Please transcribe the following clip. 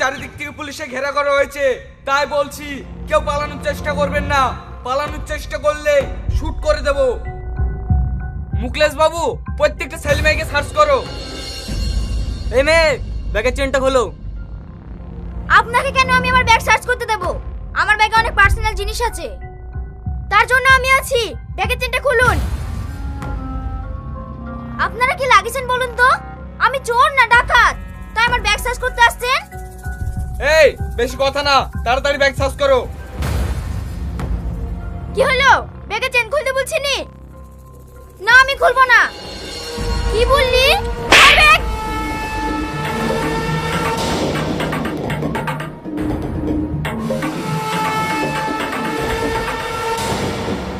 চারিদিক থেকে পুলিশে ঘেরা করা হয়েছে, তাই বলছি কেউ পালানোর চেষ্টা করবেন না। পালানোর চেষ্টা করলে শুট করে দেব। মুকলেশ বাবু, প্রত্যেকটা ছেলে মেয়েকে সার্চ করো। এই মেয়ে, ব্যাগের চেনটা খোলো। আপনাকে কেন আমি আমার ব্যাগ সার্চ করতে দেব? আমার ব্যাগে অনেক পার্সোনাল জিনিস আছে, তার জন্য আমি আছি। ব্যাগের চেনটা খুলুন। আপনারা কি লাগিয়েছেন বলুন তো? আমি চোর না ডাকাত, তাই আমার ব্যাগ সার্চ করতে আসছেন? এই, বেশি কথা না, তাড়াতাড়ি ব্যাগ সার্চ করো। কি হলো? ব্যাগের চেন খুলতে বলছিনি? না, আমি খুলবো না। কি বললি?